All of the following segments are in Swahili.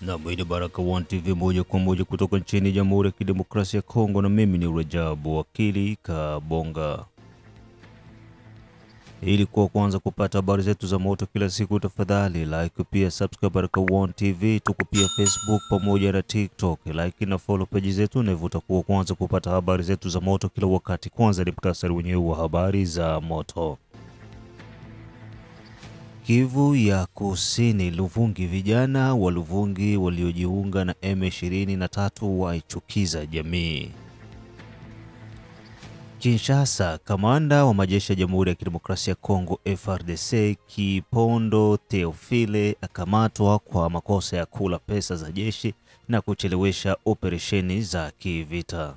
Na mwini Baraka One TV moja kwa moja kutoka nchini Jamhuri ya Kidemokrasia ya Kongo, na mimi ni Rajabu Wakili Kabonga. Ili kwa kwanza kupata habari zetu za moto kila siku, tafadhali like pia subscribe Baraka One TV. Tuko pia Facebook pamoja na TikTok. Like na follow page zetu na hivyo utakuwa kwanza kupata habari zetu za moto kila wakati. Kwanza ni muhtasari wenyewe wa habari za moto. Kivu ya Kusini, Luvungi, vijana wa Luvungi waliojiunga na M23 waichukiza jamii. Kinshasa, kamanda wa majeshi ya Jamhuri ya Kidemokrasia ya Kongo FARDC Kipondo Theophile akamatwa kwa makosa ya kula pesa za jeshi na kuchelewesha operesheni za kivita.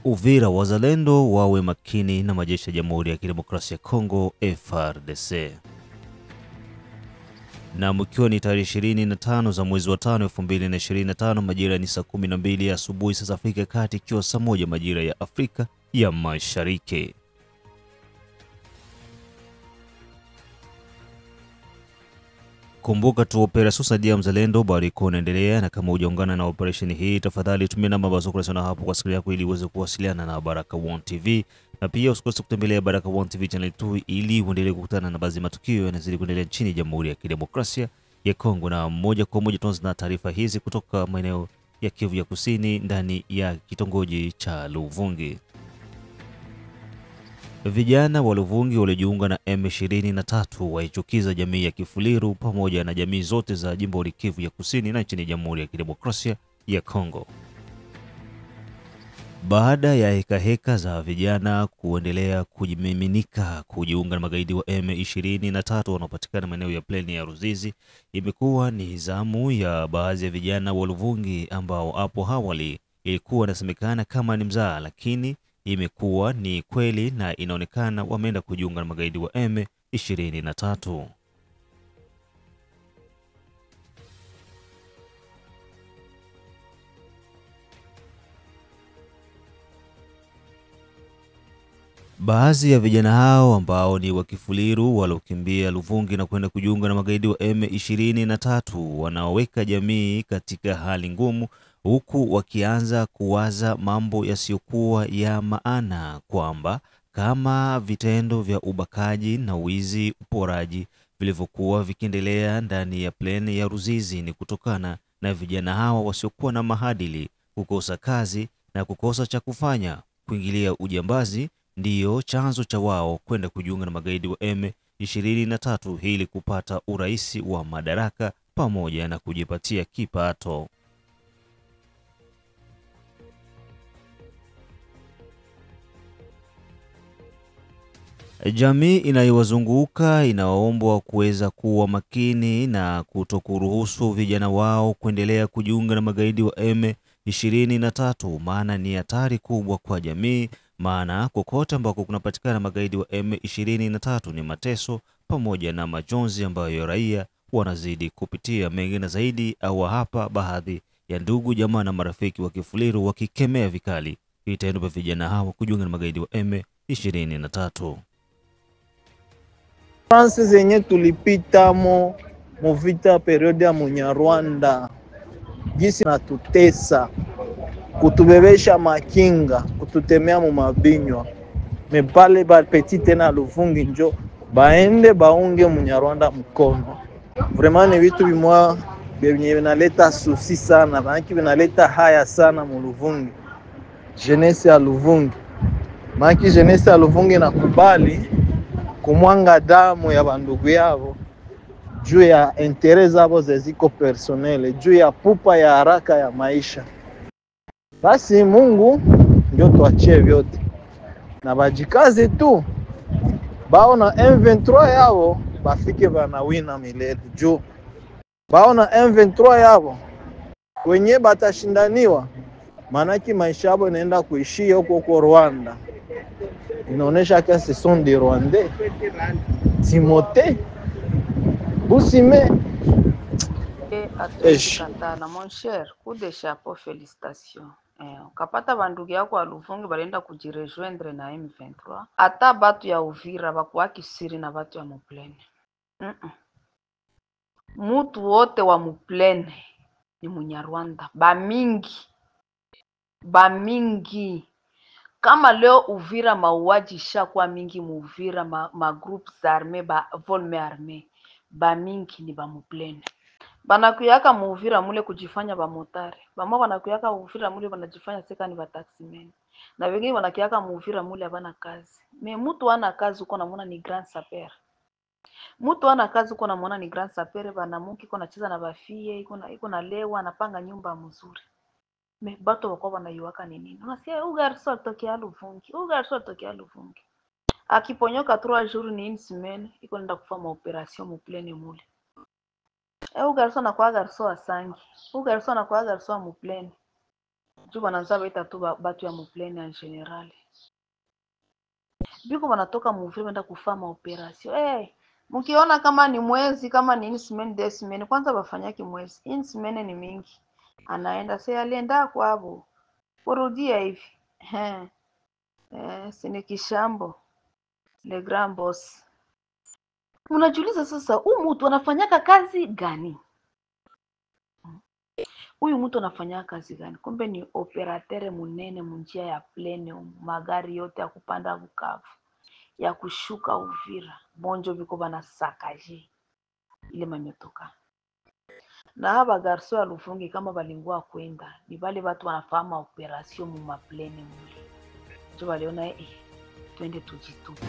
Uvira, wazalendo wawe makini na majeshi ya Jamhuri ya Kidemokrasia ya Kongo FARDC. Na mkiwa ni tarehe 25 za mwezi wa 5 2025, majira ni saa 12 asubuhi saa za Afrika Kati, ikiwa saa 1 majira ya Afrika ya Mashariki. Kumbuka tu operesheni Saidia Mzalendo bado inaendelea, na kama hujaungana na operesheni hii, tafadhali tumia namba ambazo kuna hapo kwa skrini yako ili uweze kuwasiliana na Baraka One TV, na pia usikose kutembelea Baraka One TV channel 2 ili uendelee kukutana na baadhi ya matukio yanazidi kuendelea nchini Jamhuri ya Kidemokrasia ya Kongo. Na moja kwa moja tuanze na taarifa hizi kutoka maeneo ya Kivu ya Kusini ndani ya kitongoji cha Luvungi. Vijana wa Luvungi waliojiunga na M23 waichukiza jamii ya Kifuliru pamoja na jamii zote za jimbo la Kivu ya Kusini na nchini Jamhuri ya Kidemokrasia ya Kongo. Baada ya heka za vijana kuendelea kujimiminika kujiunga na magaidi wa M23 wanaopatikana maeneo ya pleni ya Ruzizi, imekuwa ni zamu ya baadhi ya vijana wa Luvungi ambao hapo awali ilikuwa inasemekana kama ni mzaa, lakini imekuwa ni kweli na inaonekana wameenda kujiunga na magaidi wa M23. Baadhi ya vijana hao ambao ni wa Kifuliru waliokimbia Luvungi na kwenda kujiunga na magaidi wa M23 wanaoweka jamii katika hali ngumu, huku wakianza kuwaza mambo yasiyokuwa ya maana, kwamba kama vitendo vya ubakaji na wizi, uporaji vilivyokuwa vikiendelea ndani ya pleni ya Ruzizi ni kutokana na vijana hawa wasiokuwa na maadili, kukosa kazi na kukosa cha kufanya, kuingilia ujambazi, ndiyo chanzo cha wao kwenda kujiunga na magaidi wa M23 ili kupata uraisi wa madaraka pamoja na kujipatia kipato. Jamii inayowazunguka inawaombwa kuweza kuwa makini na kutokuruhusu vijana wao kuendelea kujiunga na magaidi wa M23, maana ni hatari kubwa kwa jamii, maana kokote ambako kunapatikana magaidi wa M23 ni mateso pamoja na majonzi ambayo raia wanazidi kupitia. Mengine zaidi au hapa baadhi ya ndugu jamaa na marafiki wa Kifuliru wakikemea vikali vitendo vya vijana hao kujiunga na magaidi wa M23. France zenye tulipita mu vita periode ya Munyarwanda, gisi na tutesa, kutubebesha makinga, kututemea mu mabinywa, mepale ba petit tena Luvungi njo baende baunge Munyarwanda mkono. Vraiment ni vitu bimwa benye vinaleta susi sana, banaki vinaleta haya sana mu Luvungi. Jeunesse ya Luvungi, maki jeunesse ya Luvungi nakubali kumwanga damu ya bandugu yao juu ya interest zao zeziko personnel, juu ya pupa ya haraka ya maisha. Basi Mungu ndio tuachie vyote na bajikaze tu, baona M23 yao bafike banawina milele, juu baona M23 yao wenye batashindaniwa, manaki maisha yao inaenda kuishia huko Rwanda. Inaonesha que ce sont des Rwandais. Timothée Boussime Katana, mon cher, coup de chapeau, félicitations. Ukapata bandugu yako wa Luvungi balienda kujirejoindre na M23. Ata batu ya Uvira bakuwaki siri na batu ya Muplene. mutu wote wa muplene ni Munyarwanda, bamingi. Kama leo Uvira mauaji ishakuwa mingi Muvira, ma groups arme ba volme arme, bamingi ni bamuplene. Banakuyaka Muvira mule kujifanya bamotare, bama banakuyaka Uvira mule banajifanya seka ni bataximene, na wengine banakuyaka Muvira mule abana kazi. Me mutu ana kazi uko namona ni grand sapere, mutu ana kazi uko namona ni grand sapere, banamuki iko nacheza na bafie, iko na lewa, anapanga nyumba mzuri. Me bato wako wanayuwaka ni nini? Unasikia huyu garso atokea Luvungi. Akiponyoka 3 jours ni une semaine, iko nenda kufa maoperation muplene mule. Huyu garso anakuwa garso wa sangi. Huyu garso anakuwa garso wa muplene. Juu bananza baita tu batu ya muplene en general. Biko banatoka Muvira benda kufa maoperation. Mkiona kama ni mwezi, kama ni une semaine, 2 semaines, kwanza bafanyaki mwezi. Une semaine ni mingi. Anaenda sasa alienda kwabo. Kurudia hivi. Sini kishambo. Le grand boss. Unajiuliza sasa, huyu mtu anafanyaka kazi gani? Huyu mtu anafanyaka kazi gani? Kumbe ni operateur munene munjia ya plene, magari yote ya kupanda Bukavu, ya kushuka Uvira, bonjo biko bana sakaje ile mametoka. Na haba garso ya Luvungi kama balingua kwenda, ni bale watu wanafahamu operation mu maplene mule. Jo waliona twende tujitupe.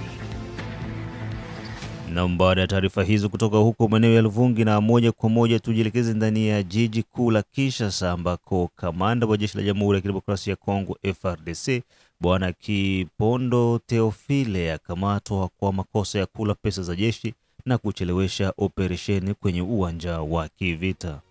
Na baada ya taarifa hizo kutoka huko maeneo ya Luvungi, na moja kwa moja tujielekeze ndani ya jiji kuu la Kinshasa, ambako kamanda wa jeshi la Jamhuri ya Kidemokrasia ya Kongo FARDC Bwana Kipondo Theophile akamatwa kwa makosa ya kula pesa za jeshi na kuchelewesha operesheni kwenye uwanja wa kivita.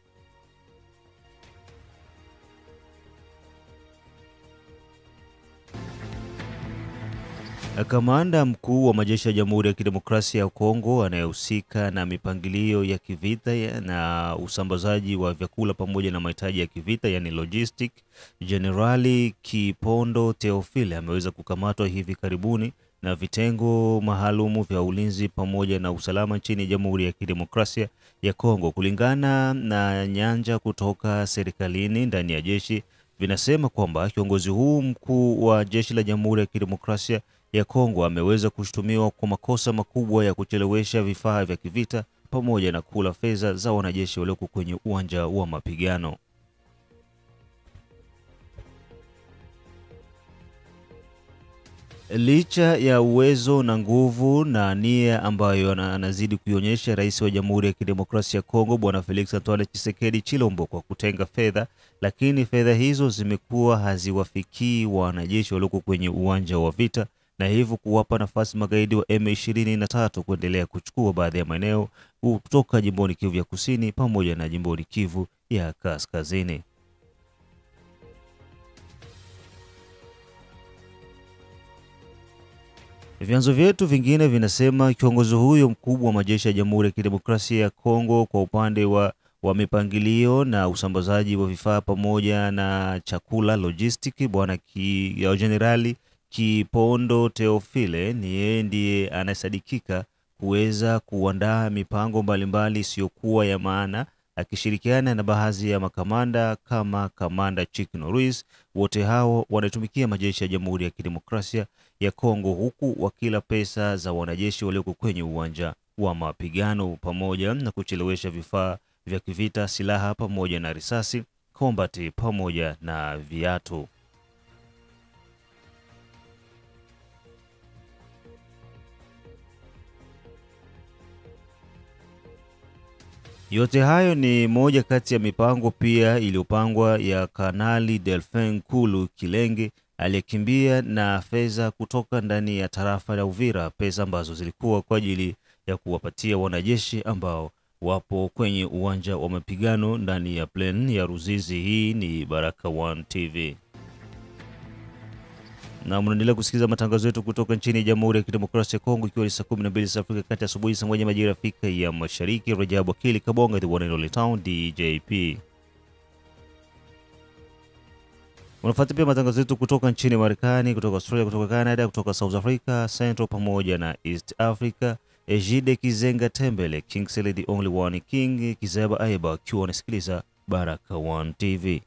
Kamanda mkuu wa majeshi ya Jamhuri ya Kidemokrasia ya Kongo anayehusika na mipangilio ya kivita na usambazaji wa vyakula pamoja na mahitaji ya kivita, yani logistic, Generali Kipondo Theophile ameweza kukamatwa hivi karibuni na vitengo maalumu vya ulinzi pamoja na usalama nchini Jamhuri ya Kidemokrasia ya Kongo. Kulingana na nyanja kutoka serikalini ndani ya jeshi, vinasema kwamba kiongozi huu mkuu wa jeshi la Jamhuri ya Kidemokrasia ya Kongo ameweza kushtumiwa kwa makosa makubwa ya kuchelewesha vifaa vya kivita pamoja na kula fedha za wanajeshi walioko kwenye uwanja wa mapigano. Licha ya uwezo na nguvu na nia ambayo anazidi kuionyesha rais wa Jamhuri ya Kidemokrasia ya Kongo Bwana Felix Antoine Tshisekedi Chilombo kwa kutenga fedha, lakini fedha hizo zimekuwa haziwafikii wanajeshi walioko kwenye uwanja wa vita, na hivyo kuwapa nafasi magaidi wa M23 kuendelea kuchukua baadhi ya maeneo kutoka jimboni Kivu ya Kusini pamoja na jimboni Kivu ya Kaskazini. Vyanzo vyetu vingine vinasema kiongozi huyo mkubwa wa majeshi ya Jamhuri ya Kidemokrasia ya Kongo kwa upande wa mipangilio na usambazaji wa vifaa pamoja na chakula logistic, Bwana Generali Kipondo Theophile ni yeye ndiye anasadikika kuweza kuandaa mipango mbalimbali isiyokuwa ya maana, akishirikiana na baadhi ya makamanda kama Kamanda Chick Norris. Wote hao wanatumikia majeshi ya Jamhuri ya Kidemokrasia ya Kongo, huku wakila pesa za wanajeshi walioko kwenye uwanja wa mapigano pamoja na kuchelewesha vifaa vya kivita, silaha pamoja na risasi, kombati pamoja na viatu. Yote hayo ni moja kati ya mipango pia iliyopangwa ya Kanali Delphin Kulu Kilenge aliyekimbia na fedha kutoka ndani ya tarafa la Uvira, pesa ambazo zilikuwa kwa ajili ya kuwapatia wanajeshi ambao wapo kwenye uwanja wa mapigano ndani ya plane ya Ruzizi. Hii ni Baraka1 TV. Na mnaendelea kusikiliza matangazo yetu kutoka nchini Jamhuri ya Kidemokrasia ya Kongo, ikiwa ni saa 12 za Afrika Kati asubuhi, saa 1 majira Afrika ya Mashariki. Rajabu Akili Kabonga, the one and only town DJP. Unafuata pia matangazo yetu kutoka nchini Marekani, kutoka Australia, kutoka Canada, kutoka South Africa, Central pamoja na East Africa, Ejide Kizenga Tembele, Kingsley the Only One King, Kizeba Aiba akiwa anasikiliza Baraka1 TV.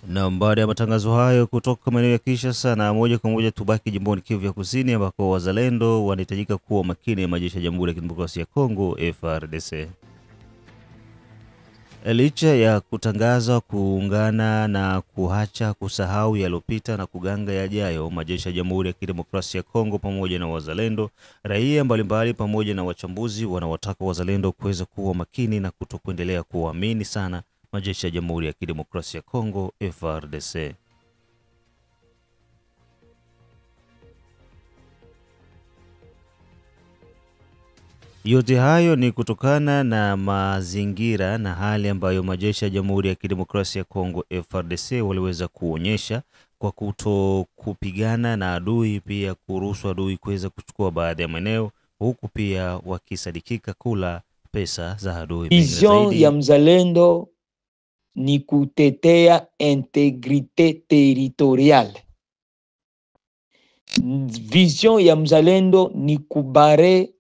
Na baada ya matangazo hayo kutoka maeneo ya Kinshasa, na moja kwa moja tubaki jimboni Kivu ya Kusini ambako wazalendo wanahitajika kuwa makini ya majeshi ya Jamhuri ya Kidemokrasia ya Kongo FARDC. Licha ya kutangaza kuungana na kuacha kusahau yaliyopita na kuganga yajayo, majeshi ya Jamhuri ya Kidemokrasia ya Kongo pamoja na wazalendo, raia mbalimbali pamoja na wachambuzi wanawataka wazalendo kuweza kuwa makini na kutokuendelea kuamini sana majeshi ya Jamhuri ya Kidemokrasia ya Kongo FARDC. Yote hayo ni kutokana na mazingira na hali ambayo majeshi ya Jamhuri ya Kidemokrasia ya Kongo FARDC waliweza kuonyesha kwa kuto kupigana na adui, pia kuruhusu adui kuweza kuchukua baadhi ya maeneo, huku pia wakisadikika kula pesa za adui. Vision ya mzalendo ni kutetea integrite territoriale. Vision ya mzalendo ni kubare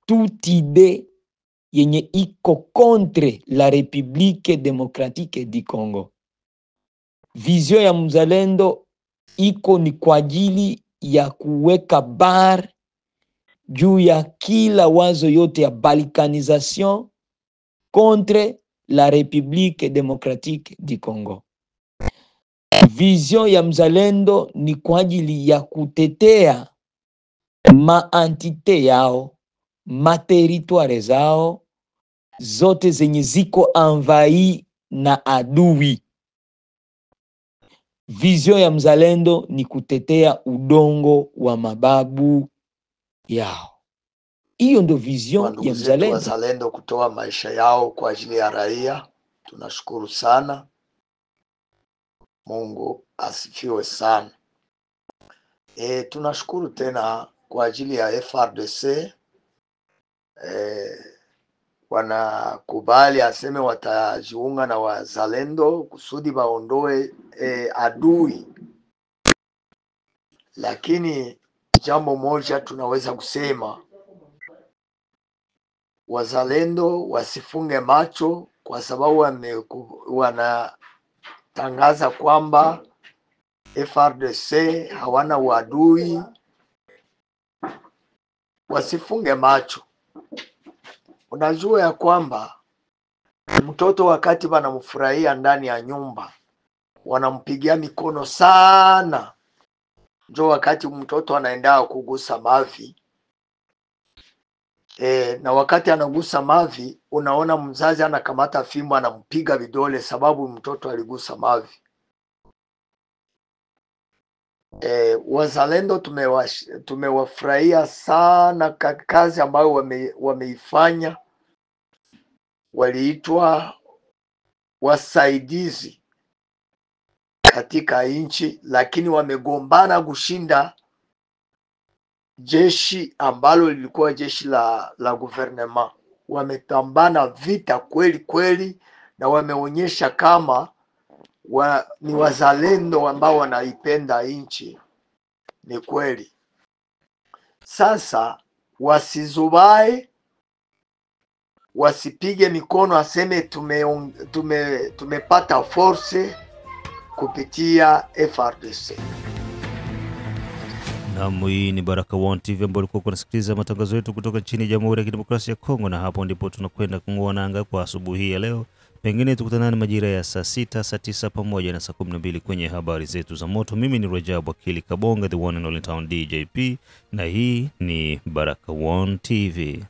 toute idée yenye iko contre la République démocratique du Congo. Vision ya mzalendo iko ni kwa ajili ya kuweka bar juu ya kila wazo yote ya balkanisation contre la République démocratique du Congo. Vision ya mzalendo ni kwa ajili ya kutetea maantite yao, materitoire zao zote zenye ziko envahi na adui. Vision ya mzalendo ni kutetea udongo wa mababu yao. Hiyo ndo vision ya mzalendo. Wazalendo kutoa maisha yao kwa ajili ya raia. Tunashukuru sana. Mungu asifiwe sana. Tunashukuru tena kwa ajili ya FARDC. Wanakubali aseme watajiunga na wazalendo kusudi waondoe adui. Lakini jambo moja tunaweza kusema, wazalendo wasifunge macho kwa sababu wanatangaza kwamba FARDC hawana uadui. Wasifunge macho. Unajua ya kwamba mtoto wakati wanamfurahia ndani ya nyumba wanampigia mikono sana. Ndio wakati mtoto anaenda kugusa mavi. Na wakati anagusa mavi unaona mzazi anakamata fimbo anampiga vidole sababu mtoto aligusa mavi. Wazalendo tumewafurahia sana kazi ambayo wameifanya. Waliitwa wasaidizi katika nchi, lakini wamegombana kushinda jeshi ambalo lilikuwa jeshi la gouvernement. Wametambana vita kweli kweli, na wameonyesha kama ni wazalendo ambao wanaipenda nchi. Ni kweli. Sasa wasizubae, wasipige mikono aseme tumepata force kupitia FARDC. Naam, hii ni Baraka1 TV ambayo ulikuwa unasikiliza matangazo yetu kutoka nchini Jamhuri ya Kidemokrasia ya Kongo, na hapo ndipo tunakwenda kung'oa nanga kwa asubuhi ya leo. Pengine tukutanane majira ya saa 6, saa 9 pamoja na saa 12 kwenye habari zetu za moto. Mimi ni Rajabu Akili Kabonga, the one and only town DJP, na hii ni Baraka1 TV.